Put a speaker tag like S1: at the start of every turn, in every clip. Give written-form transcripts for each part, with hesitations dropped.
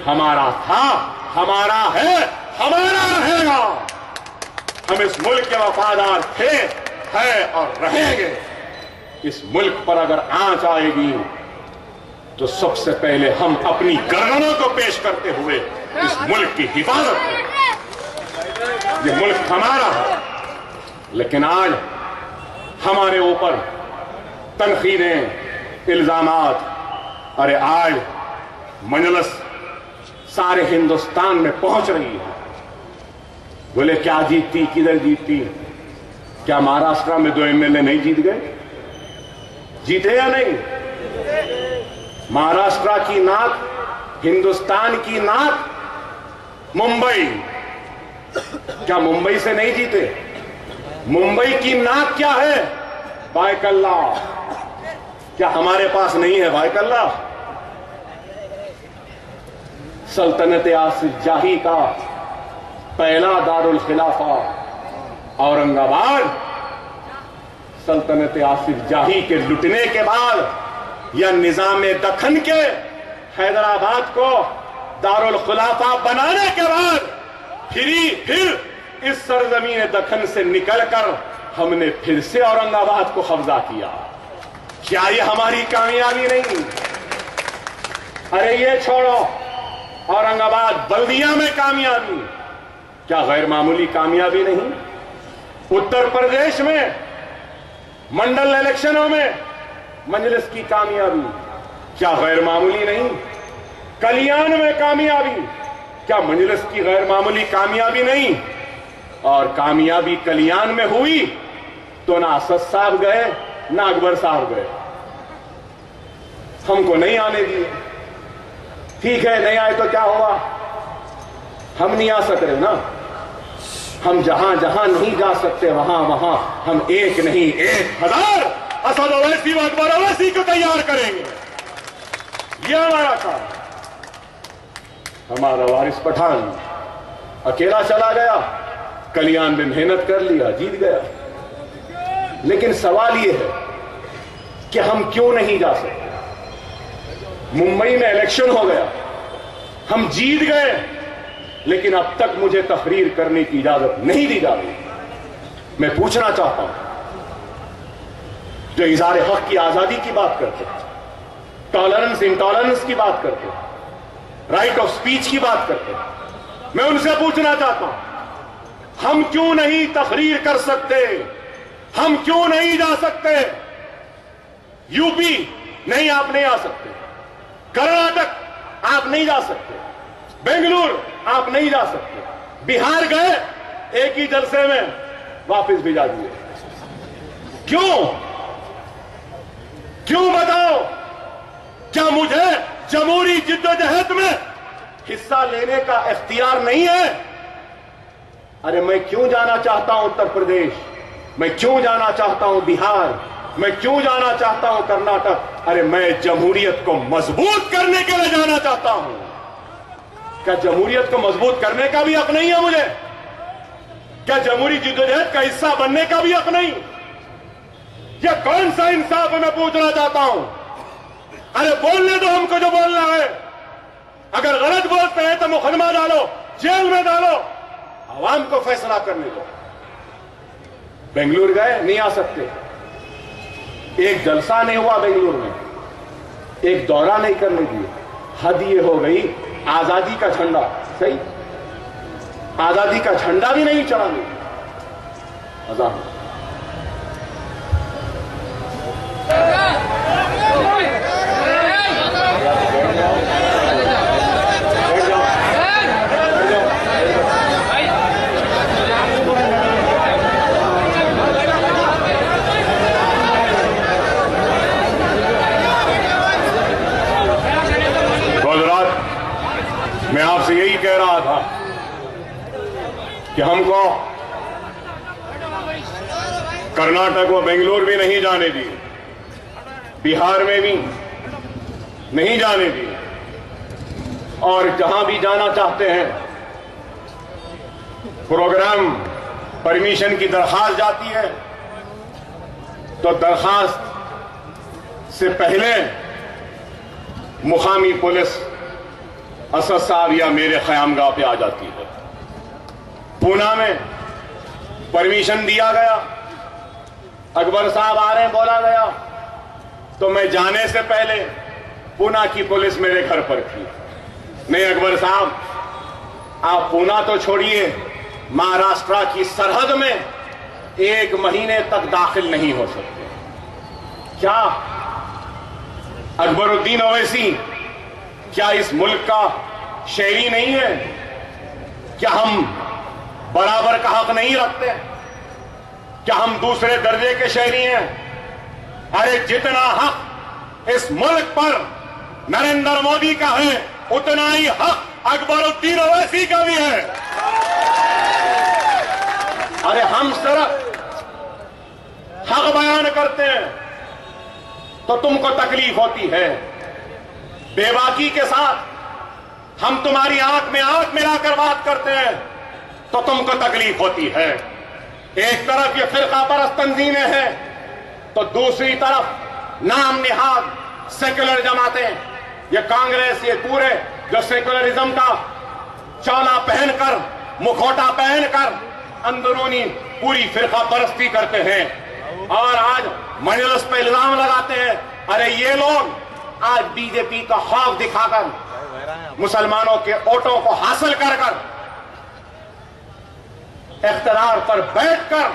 S1: हमारा था, हमारा है, हमारा रहेगा। हम इस मुल्क के वफादार थे, है और रहेंगे। इस मुल्क पर अगर आंच आएगी तो सबसे पहले हम अपनी गर्दनों को पेश करते हुए इस मुल्क की हिफाजत करेंगे। ये मुल्क हमारा है, लेकिन आज हमारे ऊपर तनकीदें, इल्जामात। अरे आज मजलिस सारे हिंदुस्तान में पहुंच रही है। बोले क्या जीतती, किधर जीतती? क्या महाराष्ट्र में 2 एमएलए नहीं जीत गए? जीते या नहीं? महाराष्ट्र की नाक, हिंदुस्तान की नाक मुंबई। क्या मुंबई से नहीं जीते? मुंबई की नाक क्या है? बायकल्ला। क्या हमारे पास नहीं है बायकल्ला? सल्तनत आसिफ जाही का पहला दारुल खिलाफा औरंगाबाद। सल्तनत आसिफ जाही के लुटने के बाद या निजाम दखन के हैदराबाद को दारुल खिलाफा बनाने के बाद फिर इस सरजमीन दखन से निकलकर हमने फिर से औरंगाबाद को कब्जा किया। क्या ये हमारी कामयाबी नहीं? अरे ये छोड़ो, औरंगाबाद बल्दिया में कामयाबी, क्या गैर मामूली कामयाबी नहीं? उत्तर प्रदेश में मंडल इलेक्शनों में मजलिस की कामयाबी, क्या गैर मामूली नहीं? कल्याण में कामयाबी, क्या मजलिस की गैर मामूली कामयाबी नहीं? और कामयाबी कल्याण में हुई तो ना असद साहब गए, ना अकबर साहब गए, हमको नहीं आने दिए। ठीक है, नहीं आए तो क्या हुआ? हम नहीं आ सक रहे ना। हम जहां जहां नहीं जा सकते वहां वहां हम एक नहीं 1000 असद ओवैसी व अकबर ओवैसी को तैयार करेंगे। यह हमारा काम। हमारा वारिस पठान अकेला चला गया, कल्याण में मेहनत कर लिया, जीत गया। लेकिन सवाल यह है कि हम क्यों नहीं जा सकते? मुंबई में इलेक्शन हो गया, हम जीत गए, लेकिन अब तक मुझे तकरीर करने की इजाजत नहीं दी जा रही। मैं पूछना चाहता हूं, जो इज़हार हक की आजादी की बात करते हैं, टॉलरेंस इंटॉलरेंस की बात करते हैं, राइट ऑफ स्पीच की बात करते हैं, मैं उनसे पूछना चाहता हूं, हम क्यों नहीं तकरीर कर सकते? हम क्यों नहीं जा सकते? यूपी नहीं, आप नहीं आ सकते। कर्नाटक आप नहीं जा सकते। बेंगलुरु आप नहीं जा सकते। बिहार गए, एक ही जलसे में वापस भिजा दिए। क्यों? क्यों बताओ? क्या मुझे जमहूरी जिद्दोजहद में हिस्सा लेने का इख्तियार नहीं है? अरे मैं क्यों जाना चाहता हूं उत्तर प्रदेश, मैं क्यों जाना चाहता हूं बिहार, मैं क्यों जाना चाहता हूं कर्नाटक? अरे मैं जमहूरियत को मजबूत करने के लिए जाना चाहता हूं। क्या जमहूरियत को मजबूत करने का भी हक नहीं है मुझे? क्या जमहूरी जिद्दोजहद का हिस्सा बनने का भी हक नहीं? यह कौन सा इंसाफ है, मैं पूछना चाहता हूं। अरे बोलने दो हमको जो बोलना है। अगर गलत बोलते हैं तो मुकदमा डालो, जेल में डालो, आवाम को फैसला करने दो। बेंगलुरु गए, नहीं आ सकते। एक जलसा नहीं हुआ बेंगलुरु में, एक दौरा नहीं करने दिए। हद ये हो गई, आजादी का झंडा, सही, आजादी का झंडा भी नहीं चढ़ाने दिया। अजान मैं आपसे यही कह रहा था कि हमको कर्नाटक व बेंगलुरु भी नहीं जाने दिए, बिहार में भी नहीं जाने दिए, और जहां भी जाना चाहते हैं प्रोग्राम परमिशन की दरखास्त जाती है तो दरखास्त से पहले मुकामी पुलिस असद साहब या मेरे ख़यामगाह पे आ जाती है। पूना में परमिशन दिया गया, अकबर साहब आ रहे हैं बोला गया, तो मैं जाने से पहले पूना की पुलिस मेरे घर पर थी। नहीं अकबर साहब, आप पूना तो छोड़िए, महाराष्ट्र की सरहद में 1 महीने तक दाखिल नहीं हो सकते। क्या अकबरुद्दीन ओवैसी क्या इस मुल्क का शहरी नहीं है? क्या हम बराबर का हक नहीं रखते? क्या हम दूसरे दर्जे के शहरी हैं? अरे जितना हक इस मुल्क पर नरेंद्र मोदी का है, उतना ही हक अकबरुद्दीन ओवैसी का भी है। अरे हम सिर्फ हक बयान करते हैं तो तुमको तकलीफ होती है, बेबाकी के साथ हम तुम्हारी आंख में आंख मिलाकर बात करते हैं तो तुमको तकलीफ होती है। एक तरफ ये फिरका परस्त तंजीमें हैं तो दूसरी तरफ नाम निहाद सेक्युलर जमातें, ये कांग्रेस, ये पूरे जो सेक्युलरिज्म का चौला पहनकर, मुखौटा पहनकर अंदरूनी पूरी फिरका परस्ती करते हैं और आज मजलिस पे इल्जाम लगाते हैं। अरे ये लोग आज बीजेपी का खौफ दिखाकर मुसलमानों के वोटों को हासिल कर इख्तियार पर बैठकर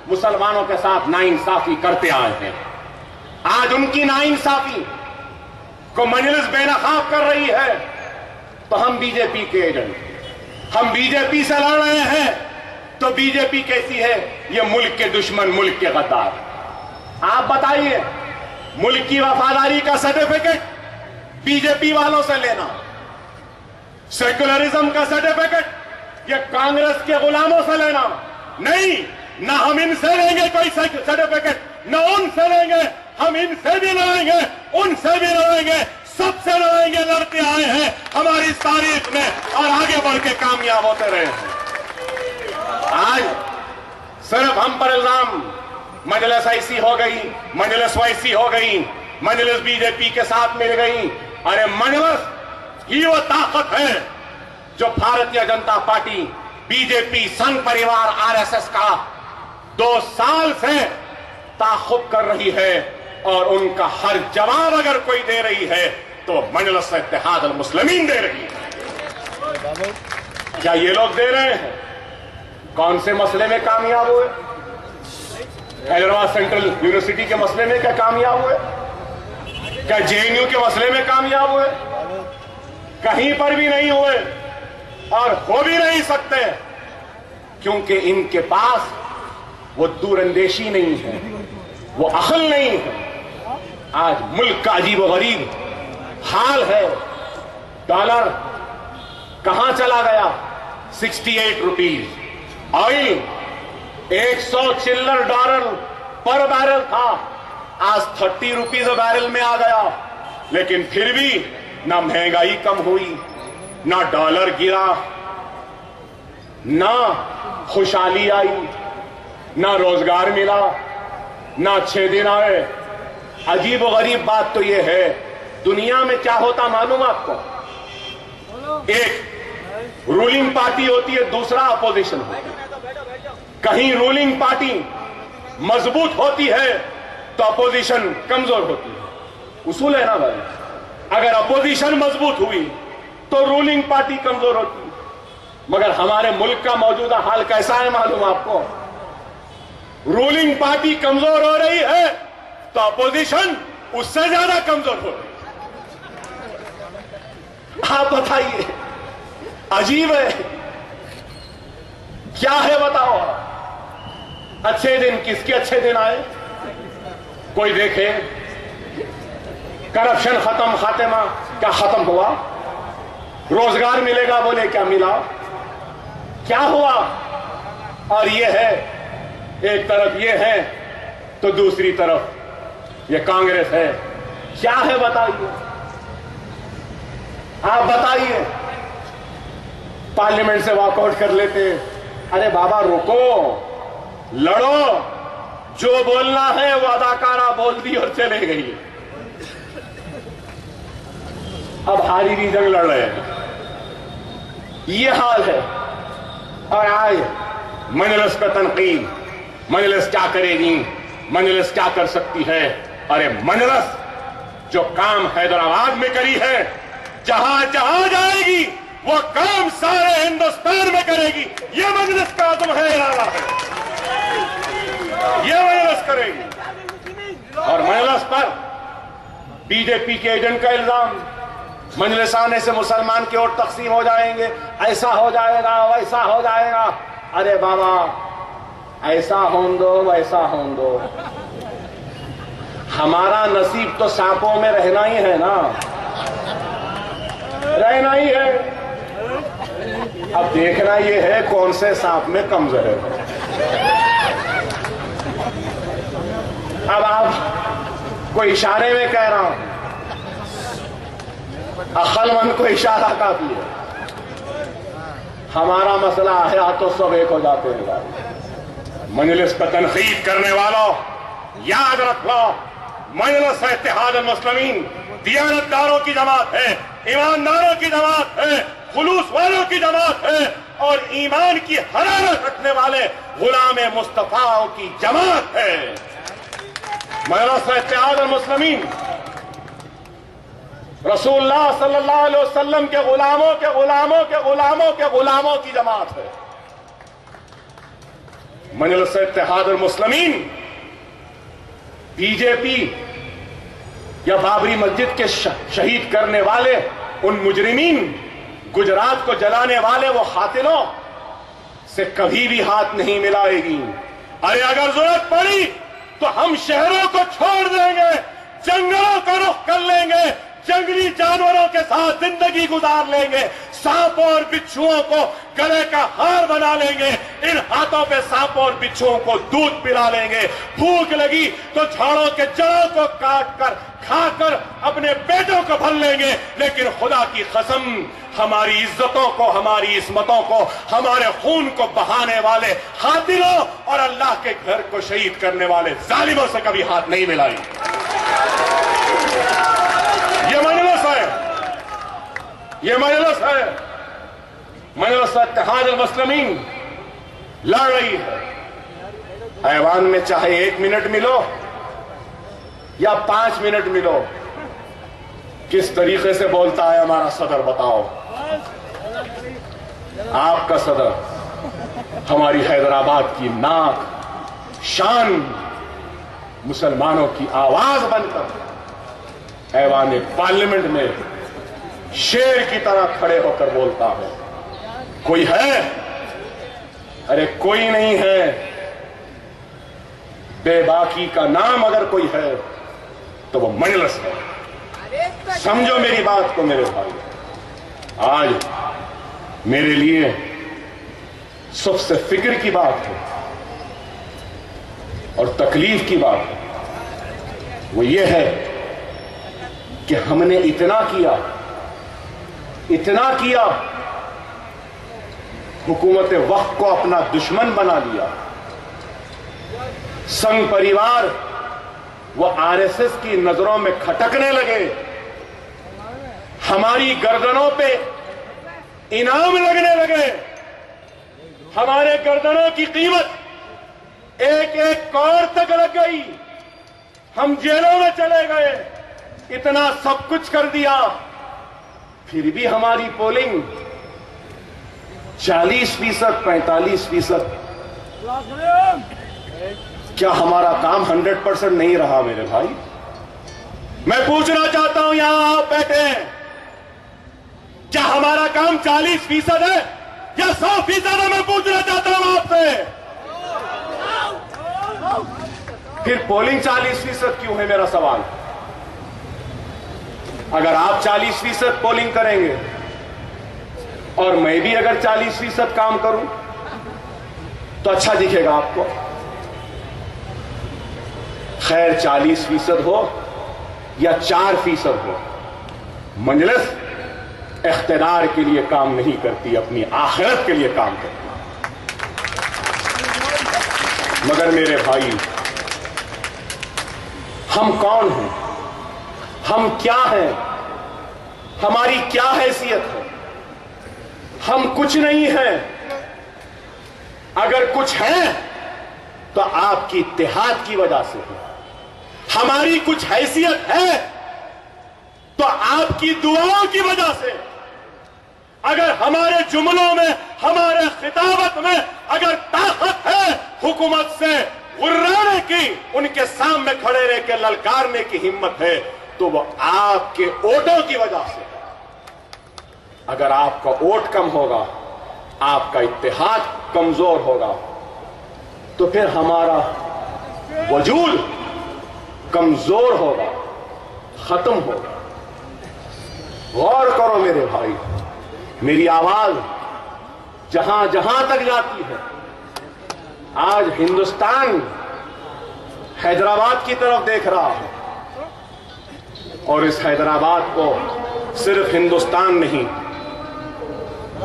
S1: मुसलमानों के साथ नाइंसाफी करते आए हैं। आज उनकी नाइंसाफी को मजलिस बेनकाब कर रही है तो हम बीजेपी के एजेंट, हम बीजेपी से लड़ रहे हैं तो बीजेपी कैसी है? ये मुल्क के दुश्मन, मुल्क के गद्दार। आप बताइए, मुल्क की वफादारी का सर्टिफिकेट बीजेपी वालों से लेना, सेक्युलरिज्म का सर्टिफिकेट ये कांग्रेस के गुलामों से लेना नहीं। ना हम इनसे लेंगे कोई सर्टिफिकेट, न उनसे लेंगे, हम इनसे भी लड़ेंगे, उनसे भी लड़ेंगे, सबसे लड़ेंगे, लड़ते आए हैं हमारी तारीख में और आगे बढ़ के कामयाब होते रहे हैं। आज सिर्फ हम पर इल्जाम, मजलिस ऐसी हो गई, मजलिस वैसी हो गई, मजलिस बीजेपी के साथ मिल गई। अरे मजलिस ही वो ताकत है जो भारतीय जनता पार्टी, बीजेपी, संघ परिवार, आरएसएस का 2 साल से ताक़ुब कर रही है और उनका हर जवाब अगर कोई दे रही है तो मजलिस इत्तेहाद अल मुस्लिमीन दे रही है। क्या ये लोग दे रहे हैं? कौन से मसले में कामयाब हुए? हैदराबाद सेंट्रल यूनिवर्सिटी के मसले में क्या कामयाब हुए? क्या जेएनयू के मसले में कामयाब हुए? कहीं पर भी नहीं हुए और हो भी नहीं सकते, क्योंकि इनके पास वो दूरंदेशी नहीं है, वो अकल नहीं है। आज मुल्क का अजीब व गरीब हाल है। डॉलर कहां चला गया? 68 रुपीज। ऑयल 100 चिल्लर डॉलर पर बैरल था, आज 30 रुपीज बैरल में आ गया। लेकिन फिर भी ना महंगाई कम हुई, ना डॉलर गिरा, ना खुशहाली आई, ना रोजगार मिला, ना 6 दिन आए। अजीब व गरीब बात तो यह है, दुनिया में क्या होता मालूम आपको? एक रूलिंग पार्टी होती है, दूसरा अपोजिशन होती है। कहीं रूलिंग पार्टी मजबूत होती है तो अपोजिशन कमजोर होती है। उसूल है ना भाई, अगर अपोजिशन मजबूत हुई तो रूलिंग पार्टी कमजोर होती है। मगर हमारे मुल्क का मौजूदा हाल कैसा है मालूम आपको? रूलिंग पार्टी कमजोर हो रही है तो अपोजिशन उससे ज्यादा कमजोर हो रही है। आप बताइए, अजीब है, क्या है बताओ? अच्छे दिन, किसके अच्छे दिन आए? कोई देखे करप्शन खत्म, खातिमा क्या खत्म हुआ? रोजगार मिलेगा बोले, क्या मिला? क्या हुआ? और ये है, एक तरफ ये है तो दूसरी तरफ ये कांग्रेस है। क्या है बताइए, आप बताइए। पार्लियामेंट से वॉकआउट कर लेते। अरे बाबा रुको, लड़ो, जो बोलना है वो अदाकारा बोल दी और चले गई। अब हारी भी जंग लड़ रहे हैं। ये हाल है। और आज मजलिस पे तनकीद, मजलिस क्या करेगी, मजलिस क्या कर सकती है? अरे मजलिस जो काम हैदराबाद में करी है, जहां जहां जाएगी वो काम सारे हिंदुस्तान में करेगी। ये मजलिस का आज़म है, इरादा है, ये मजलिस करेगी। और मजलिस पर बीजेपी के एजेंट का इल्जाम, मजलिस आने से मुसलमान की ओर तकसीम हो जाएंगे, ऐसा हो जाएगा, वैसा हो जाएगा। अरे बाबा, ऐसा होन दो, वैसा होन दो, हमारा नसीब तो सांपों में रहना ही है ना, रहना ही है। अब देखना ये है कौन से सांप में कम जहर है। अब आप कोई इशारे में कह रहा हूं, अक्लमंद को इशारा काफी है। हमारा मसला है तो सब एक हो जाते हैं। मजलिस पर तनकीद करने वालों, याद रख लो, मजलिस इत्तेहाद मुस्लिमीन दियानतदारों की जमात है, ईमानदारों की जमात है, खुलूस वालों की जमात है और ईमान की हरारत रखने वाले गुलाम मुस्तफाओं की जमात है। मजलिस इत्तेहाद मुस्लिमीन रसूलुल्लाह सल्लल्लाहु अलैहि वसल्लम के गुलामों के गुलामों के गुलामों के गुलामों की जमात है। मजलिस इत्तेहाद मुस्लिमीन बीजेपी या बाबरी मस्जिद के शहीद करने वाले उन मुजरिमीन, गुजरात को जलाने वाले वो कातिलों से कभी भी हाथ नहीं मिलाएगी। अरे अगर जरूरत पड़ी तो हम शहरों को छोड़ देंगे, जंगलों का रुख कर लेंगे, जंगली जानवरों के साथ जिंदगी गुजार लेंगे, सांपों और बिच्छुओं को गले का हार बना लेंगे, इन हाथों पे सांपों और बिच्छुओं को दूध पिला लेंगे। भूख लगी तो झाड़ों के जड़ों को काट कर खाकर अपने पेटों को भर लेंगे, लेकिन खुदा की कसम, हमारी इज्जतों को, हमारी इस्मतों को, हमारे खून को बहाने वाले कातिलों और अल्लाह के घर को शहीद करने वाले जालिमों से कभी हाथ नहीं मिलाएंगे। ये मजलिस है, ये मजलिस है, मजलिस इत्तेहाद मुस्लिमीन लड़ रही है। ऐवान में चाहे 1 मिनट मिलो या 5 मिनट मिलो, किस तरीके से बोलता है हमारा सदर बताओ। आपका सदर हमारी हैदराबाद की नाक, शान, मुसलमानों की आवाज बनकर ऐवान पार्लियामेंट में शेर की तरह खड़े होकर बोलता है। कोई है? अरे कोई नहीं है। बेबाकी का नाम अगर कोई है तो वो मजलिस है। समझो मेरी बात को मेरे भाई। आज मेरे लिए सबसे फिक्र की बात है और तकलीफ की बात है, वो ये है कि हमने इतना किया, हुकूमत वक्त को अपना दुश्मन बना लिया। संघ परिवार वो आरएसएस की नजरों में खटकने लगे, हमारी गर्दनों पे इनाम लगने लगे, हमारे गर्दनों की कीमत एक एक कौर तक लग गई, हम जेलों में चले गए, इतना सब कुछ कर दिया, फिर भी हमारी पोलिंग 40%, 45%। क्या हमारा काम 100% नहीं रहा मेरे भाई? मैं पूछना चाहता हूं, यहां आप बैठे हैं, क्या हमारा काम 40% है या 100% है? मैं पूछना चाहता हूं आपसे। फिर पोलिंग 40% क्यों है, मेरा सवाल। अगर आप 40% पोलिंग करेंगे और मैं भी अगर 40% काम करूं तो अच्छा दिखेगा आपको। खैर 40% हो या 4% हो, मजलिस इख्तिदार के लिए काम नहीं करती, अपनी आखिरत के लिए काम करती। मगर मेरे भाई, हम कौन हैं, हम क्या हैं, हमारी क्या हैसियत है, हम कुछ नहीं हैं। अगर कुछ है तो आपकी इत्तेहाद की वजह से है। हमारी कुछ हैसियत है तो आपकी दुआओं की वजह से। अगर हमारे जुमलों में, हमारे खिताबत में अगर ताकत है हुकूमत से गुर्राने की, उनके सामने खड़े रह के ललकारने की हिम्मत है, तो वो आपके वोटों की वजह से। अगर आपका वोट कम होगा, आपका इत्तेहाद कमजोर होगा, तो फिर हमारा वजूद कमजोर होगा, खत्म होगा। गौर करो मेरे भाई, मेरी आवाज जहां जहां तक जाती है। आज हिंदुस्तान हैदराबाद की तरफ देख रहा है, और इस हैदराबाद को सिर्फ हिंदुस्तान नहीं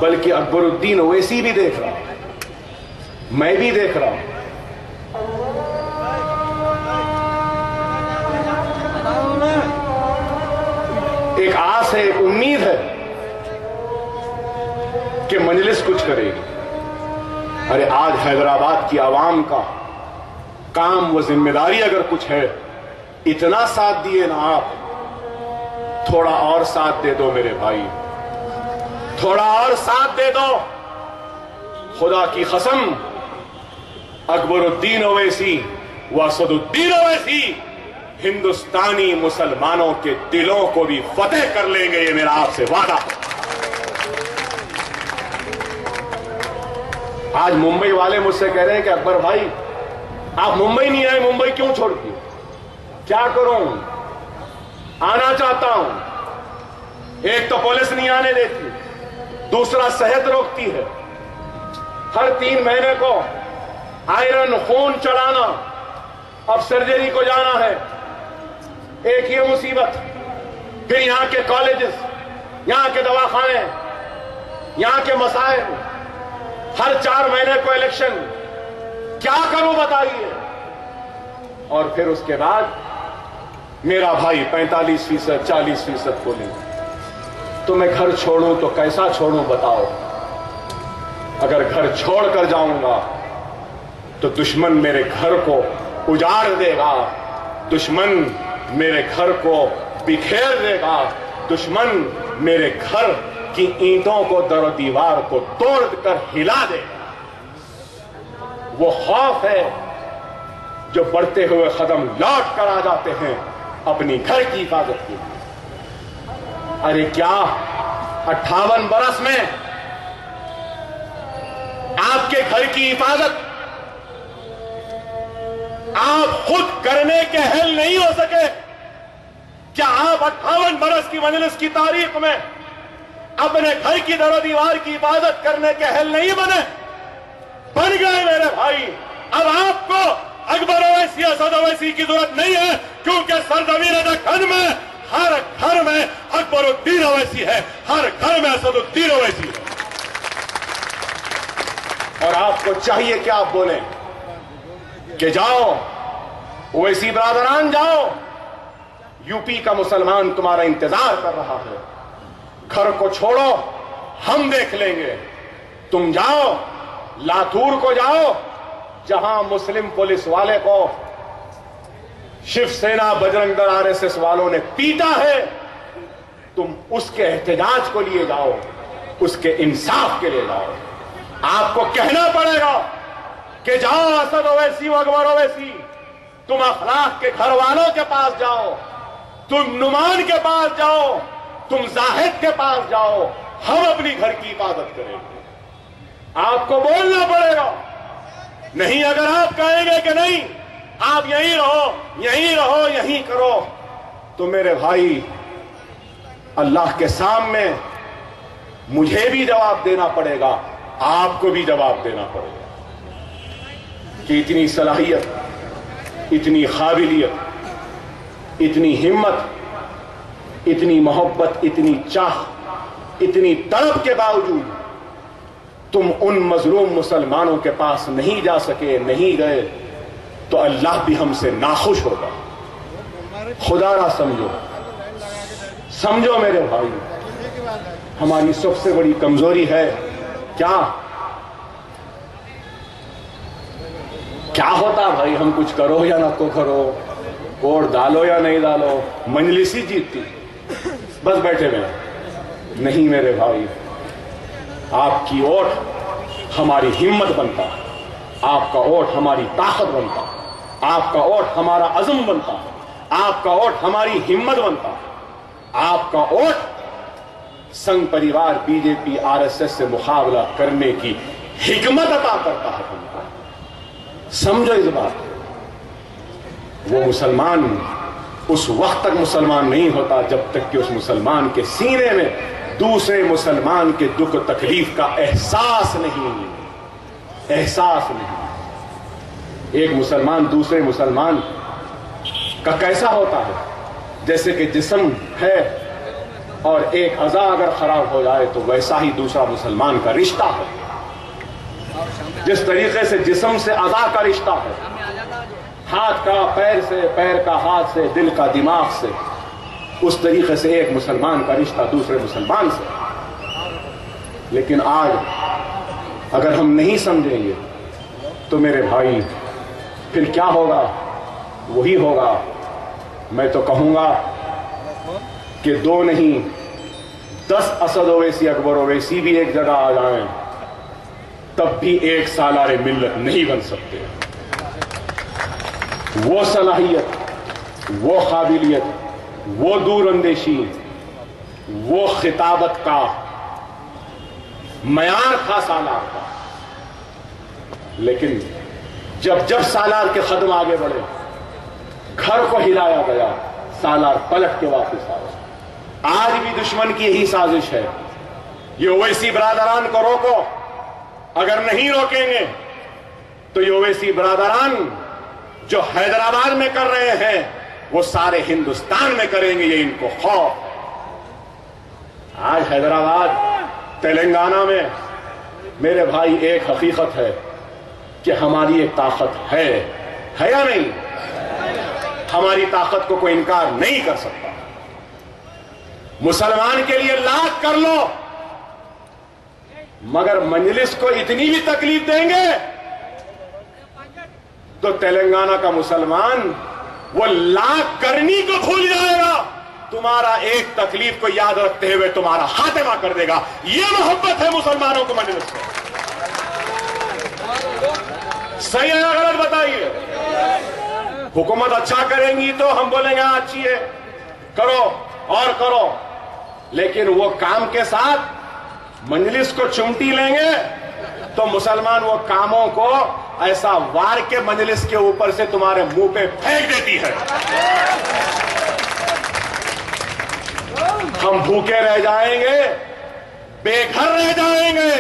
S1: बल्कि अकबरुद्दीन ओवैसी भी देख रहा है, मैं भी देख रहा हूं। एक आस है, एक उम्मीद है कि मजलिस कुछ करेगी। अरे आज हैदराबाद की आवाम का काम व जिम्मेदारी अगर कुछ है, इतना साथ दिए ना आप, थोड़ा और साथ दे दो मेरे भाई, थोड़ा और साथ दे दो। खुदा की कसम, अकबरुद्दीन ओवैसी व असदुद्दीन ओवैसी हिंदुस्तानी मुसलमानों के दिलों को भी फतेह कर लेंगे, ये मेरा आपसे वादा है। आज मुंबई वाले मुझसे कह रहे हैं कि अकबर भाई आप मुंबई नहीं आए, मुंबई क्यों छोड़ दी? क्या करूं, आना चाहता हूं। एक तो पुलिस नहीं आने देती, दूसरा सेहत रोकती है। हर 3 महीने को आयरन खून चढ़ाना, अब सर्जरी को जाना है, एक ये मुसीबत। फिर यहां के कॉलेजेस, यहां के दवाखाने, यहां के मसाइल, हर 4 महीने को इलेक्शन। क्या करूं बताइए? और फिर उसके बाद मेरा भाई 45%, 40% बोलेंगे। तो मैं घर छोड़ूं तो कैसा छोड़ूं बताओ? अगर घर छोड़कर जाऊंगा तो दुश्मन मेरे घर को उजाड़ देगा, दुश्मन मेरे घर को बिखेर देगा, दुश्मन मेरे घर की ईंटों को, दर दीवार को तोड़कर हिला देगा। वो खौफ है जो बढ़ते हुए कदम लौट कर आ जाते हैं अपनी घर की हिफाजत के लिए। अरे क्या 58 बरस में आपके घर की हिफाजत आप खुद करने के अहल नहीं हो सके? क्या आप 58 बरस की मजलिस की तारीख में अपने घर की दरो दीवार की हिफाजत करने के अहल नहीं बने? बन गए मेरे भाई। अब आपको अकबर ओवैसी, असद ओवैसी की जरूरत नहीं है, क्योंकि सरजमीन दक्कन में हर घर में अकबरुद्दीन ओवैसी है, हर घर में असदुद्दीन ओवैसी है। और आपको चाहिए कि आप बोलें कि जाओ ओवैसी बरादरान, जाओ, यूपी का मुसलमान तुम्हारा इंतजार कर रहा है, घर को छोड़ो, हम देख लेंगे। तुम जाओ लातूर को, जाओ जहां मुस्लिम पुलिस वाले को शिवसेना, बजरंग दल, आरएसएस वालों ने पीटा है, तुम उसके एहतजाज को लिए जाओ, उसके इंसाफ के लिए जाओ। आपको कहना पड़ेगा कि जाओ असद ओवैसी, अकबर ओवैसी, तुम अखलाक के घर वालों के पास जाओ, तुम नुमान के पास जाओ, तुम जाहिद के पास जाओ, हम अपनी घर की इबादत करेंगे। आपको बोलना पड़ेगा। नहीं, अगर आप कहेंगे कि नहीं आप यहीं रहो, यहीं रहो, यहीं करो, तो मेरे भाई अल्लाह के सामने मुझे भी जवाब देना पड़ेगा, आपको भी जवाब देना पड़ेगा कि इतनी सलाहियत, इतनी काबिलियत, इतनी हिम्मत, इतनी मोहब्बत, इतनी चाह, इतनी तड़प के बावजूद तुम उन मजलूम मुसलमानों के पास नहीं जा सके, नहीं गए, तो अल्लाह भी हमसे नाखुश होगा। खुदा ना समझो, समझो मेरे भाई, हमारी सबसे बड़ी कमजोरी है क्या क्या होता भाई, हम कुछ करो या ना को करो, वोट डालो या नहीं डालो, मजलिस ही जीतती, बस बैठे हुए। नहीं मेरे भाई, आपकी वोट हमारी हिम्मत बनता, आपका वोट हमारी ताकत बनता, आपका वोट हमारा अज़म बनता, आपका वोट हमारी हिम्मत बनता, आपका वोट संघ परिवार बीजेपी आरएसएस से मुकाबला करने की हिकमत अता करता है हमको। समझो इस बात। वो मुसलमान उस वक्त तक मुसलमान नहीं होता जब तक कि उस मुसलमान के सीने में दूसरे मुसलमान के दुख तकलीफ का एहसास नहीं। एक मुसलमान दूसरे मुसलमान का कैसा होता है, जैसे कि जिस्म है और एक अज़ा अगर खराब हो जाए तो वैसा ही दूसरा मुसलमान का रिश्ता है। जिस तरीके से जिस्म से अज़ा का रिश्ता है, हाथ का पैर से, पैर का हाथ से, दिल का दिमाग से, उस तरीके से एक मुसलमान का रिश्ता दूसरे मुसलमान से। लेकिन आज अगर हम नहीं समझेंगे तो मेरे भाई फिर क्या होगा? वही होगा, मैं तो कहूंगा कि 2 नहीं 10 असद ओवैसी अकबर ओवैसी भी एक जगह आ जाएं तब भी एक सालारे मिल्लत नहीं बन सकते। वो सलाहियत, वो काबिलियत, वो दूरअंदेशी, वो खिताबत का मयार था सालार का। लेकिन जब जब सालार के कदम आगे बढ़े, घर को हिलाया गया, सालार पलट के वापस आए। आज भी दुश्मन की यही साजिश है, ये ओवैसी बरादरान को रोको, अगर नहीं रोकेंगे तो ये ओवैसी बरादरान जो हैदराबाद में कर रहे हैं वो सारे हिंदुस्तान में करेंगे, ये इनको खौफ। आज हैदराबाद, तेलंगाना में मेरे भाई एक हकीकत है कि हमारी एक ताकत है या नहीं? हमारी ताकत को कोई इनकार नहीं कर सकता। मुसलमान के लिए लाख कर लो, मगर मजलिस को इतनी भी तकलीफ देंगे तो तेलंगाना का मुसलमान वो लाख करनी को भूल जाएगा, तुम्हारा एक तकलीफ को याद रखते हुए तुम्हारा खात्मा कर देगा। ये मोहब्बत है मुसलमानों को मजलिस से। सही है या गलत बताइए? हुकूमत अच्छा करेंगी तो हम बोलेंगे हाँ अच्छी है, करो और करो, लेकिन वो काम के साथ मजलिस को चुमटी लेंगे तो मुसलमान वो कामों को ऐसा वार के मजलिस के ऊपर से तुम्हारे मुंह पे फेंक देती है। हम भूखे रह जाएंगे, बेघर रह जाएंगे,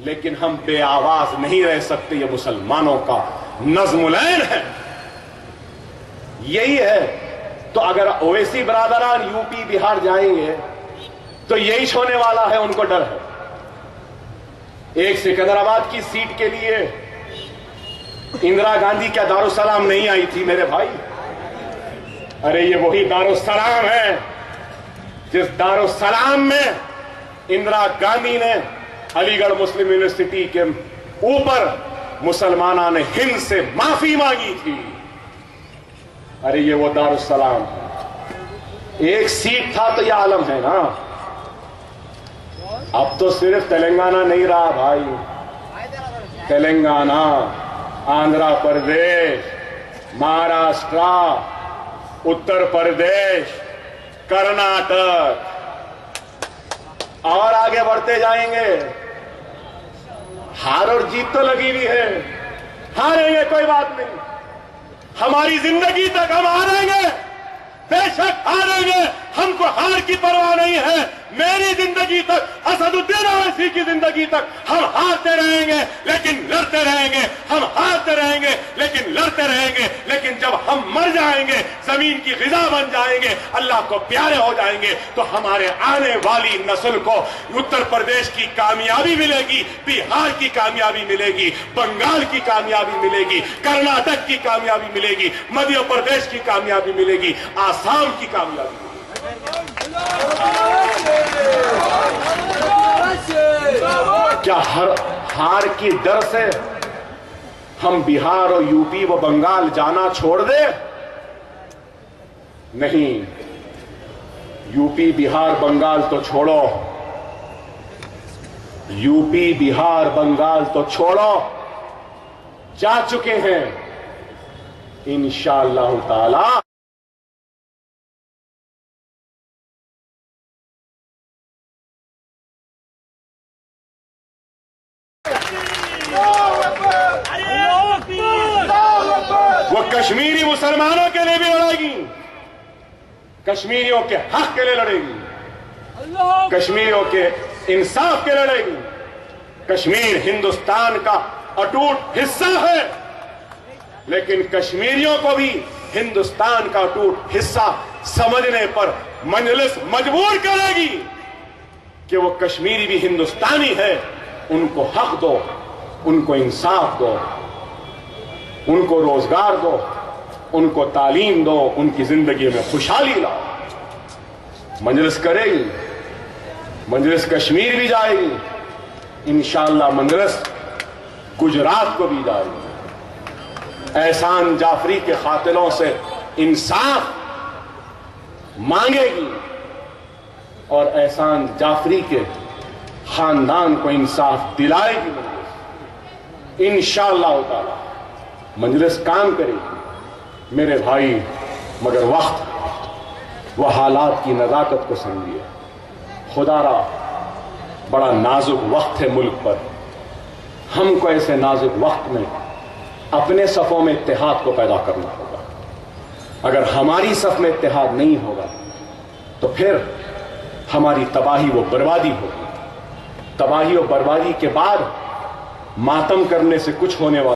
S1: लेकिन हम बेआवाज नहीं रह सकते। ये मुसलमानों का नज़्मुलैन है, यही है। तो अगर ओवैसी बरादरान यूपी बिहार जाएंगे तो यही होने वाला है, उनको डर है। एक सिकंदराबाद की सीट के लिए इंदिरा गांधी क्या दारुसलाम नहीं आई थी मेरे भाई? अरे ये वही दारुसलाम है जिस दारुसलाम में इंदिरा गांधी ने अलीगढ़ मुस्लिम यूनिवर्सिटी के ऊपर मुसलमाना ने हिंद से माफी मांगी थी। अरे ये वो दारुसलाम है। एक सीट था तो यह आलम है ना। अब तो सिर्फ तेलंगाना नहीं रहा भाई, तेलंगाना, आंध्र प्रदेश, महाराष्ट्र, उत्तर प्रदेश, कर्नाटक और आगे बढ़ते जाएंगे। हार और जीत तो लगी हुई है, हारेंगे कोई बात नहीं, हमारी जिंदगी तक हम हारेंगे, बेशक हारेंगे, हमको हार की परवाह नहीं है। मेरी जिंदगी तक, असदुद्दीन ओवैसी की जिंदगी तक हम हारते रहेंगे लेकिन लड़ते रहेंगे, हम हारते रहेंगे लेकिन लड़ते रहेंगे। लेकिन जब हम मर जाएंगे, जमीन की ग़िज़ा बन जाएंगे, अल्लाह को प्यारे हो जाएंगे, तो हमारे आने वाली नस्ल को उत्तर प्रदेश की कामयाबी मिलेगी, बिहार की कामयाबी मिलेगी, बंगाल की कामयाबी मिलेगी, कर्नाटक की कामयाबी मिलेगी, मध्य प्रदेश की कामयाबी मिलेगी, आसाम की कामयाबी मिलेगी। क्या हर हार की डर से हम बिहार और यूपी व बंगाल जाना छोड़ दे? नहीं, यूपी बिहार बंगाल तो छोड़ो, यूपी बिहार बंगाल तो छोड़ो, जा चुके हैं इंशाअल्लाह ताला। वो कश्मीरी मुसलमानों के लिए भी लड़ेगी, कश्मीरियों के हक के लिए लड़ेगी, कश्मीरियों के इंसाफ के लिए लड़ेगी। कश्मीर हिंदुस्तान का अटूट हिस्सा है, लेकिन कश्मीरियों को भी हिंदुस्तान का अटूट हिस्सा समझने पर मजलिस मजबूर करेगी कि वो कश्मीरी भी हिंदुस्तानी है। उनको हक दो, उनको इंसाफ दो, उनको रोजगार दो, उनको तालीम दो, उनकी जिंदगी में खुशहाली लाओ। मजलिस करेगी, मजलिस कश्मीर भी जाएगी, इंशाअल्लाह मजलिस गुजरात को भी जाएगी। एहसान जाफरी के कातिलों से इंसाफ मांगेगी और एहसान जाफरी के खानदान को इंसाफ दिलाएगी मजलिस, इंशाअल्लाह ताला मजलिस काम करेगी। मेरे भाई, मगर वक्त व हालात की नज़ाकत को समझिए। खुदारा बड़ा नाजुक वक्त है मुल्क पर। हमको ऐसे नाजुक वक्त में अपने सफ़ों में इत्तेहाद को पैदा करना होगा। अगर हमारी सफ़ में इत्तेहाद नहीं होगा तो फिर हमारी तबाही व बर्बादी होगी। तबाही और बर्बादी के बाद मातम करने से कुछ होने वाला